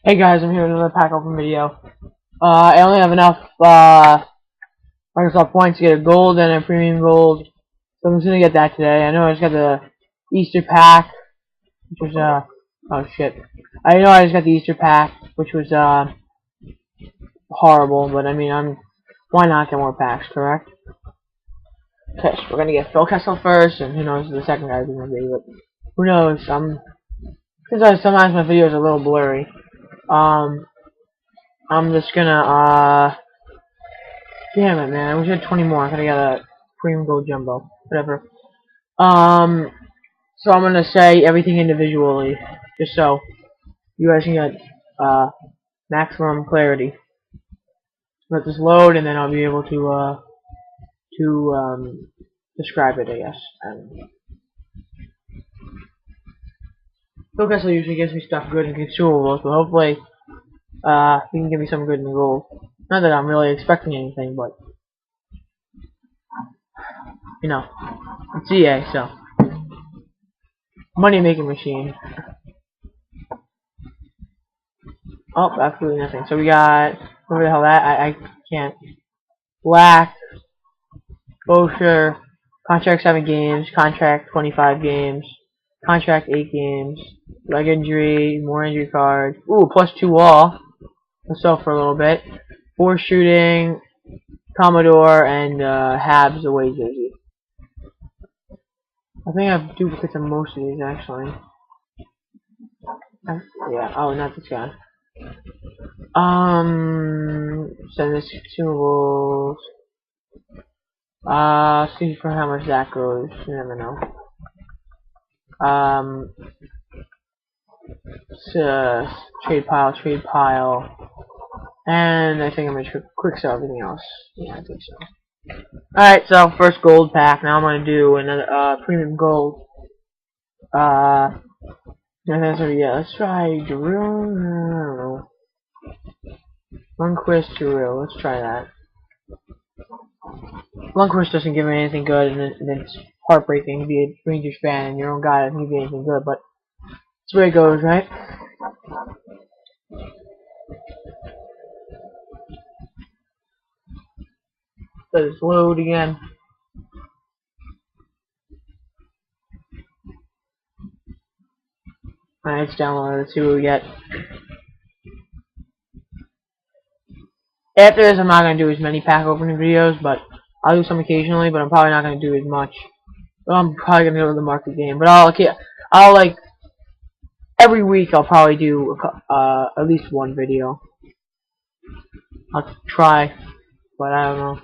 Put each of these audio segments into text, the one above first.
Hey guys, I'm here with another pack open video. I only have enough Microsoft points to get a gold and a premium gold, so I'm just gonna get that today. I know I just got the Easter pack, which was oh shit. I know I just got the Easter pack, which was horrible, but I mean why not get more packs, correct? Okay, so we're gonna get Phil Kessel first, and who knows the second guy's gonna be, but who knows? Since sometimes my videos are a little blurry. I'm just gonna, damn it, man. I wish I had 20 more. I could've got a premium gold jumbo. Whatever. So I'm gonna say everything individually, just so you guys can get, maximum clarity. Let this load, and then I'll be able to describe it, I guess. Phil Kessel usually gives me stuff good in consumables, but hopefully, he can give me some good in gold. Not that I'm really expecting anything, but you know, it's EA, so money making machine. Oh, absolutely nothing. So we got whatever the hell that I can't. Black, Bosher, contract 7 games, contract 25 games, contract 8 games, leg injury, more injury cards. Ooh, +2 wall. Let's sell for a little bit. 4 shooting, Commodore, and Habs away jersey. I think I have duplicates of most of these actually. Yeah. Oh, not this guy. Send this consumables. See for how much that goes. You never know. Trade pile. And I think I'm gonna quick sell everything else. Yeah, I think so. Alright, so first gold pack. Now I'm gonna do another premium gold. Yeah, let's try Drew. Lundqvist Drew. Let's try that. Lundqvist doesn't give me anything good, and it's heartbreaking to be a Rangers fan and your own guy doesn't give you anything good, but that's where it goes, right? Let it load again. Alright, it's downloaded. Let's see what we get. After this, I'm not going to do as many pack opening videos, but I'll do some occasionally, but I'm probably not going to do as much. But I'm probably going to go to the market game. But I'll like, every week I'll probably do at least one video. I'll try, but I don't know.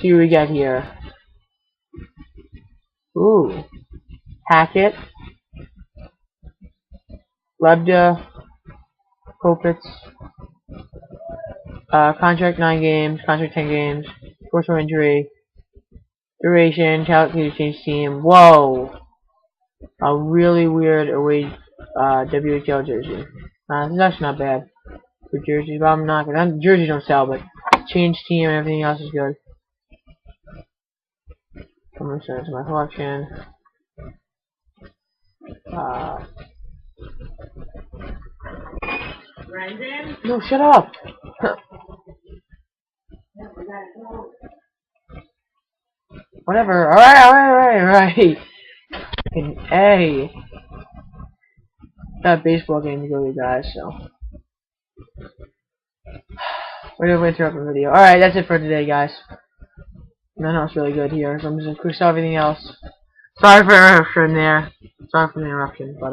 See what we get here. Ooh. Hackett. Lebda. Kopitz. Contract 9 games. Contract 10 games. Torso injury. Duration. Calculated change team. Whoa. A really weird away WHL jersey. This is actually not bad for jerseys, but I'm not gonna. Jerseys don't sell, but change team and everything else is good. I'm gonna send it to my collection. No, shut up! Whatever. Alright. Hey. Got baseball game to go to, guys, so. We're gonna interrupt the video. Alright, that's it for today, guys. Nothing else really good here, so I'm just gonna quick sell everything else. Sorry for the interruption there. Sorry for the interruption, but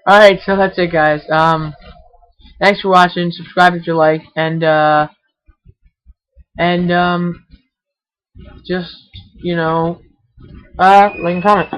alright, so that's it, guys. Thanks for watching. Subscribe if you like, and just, you know, like and comment.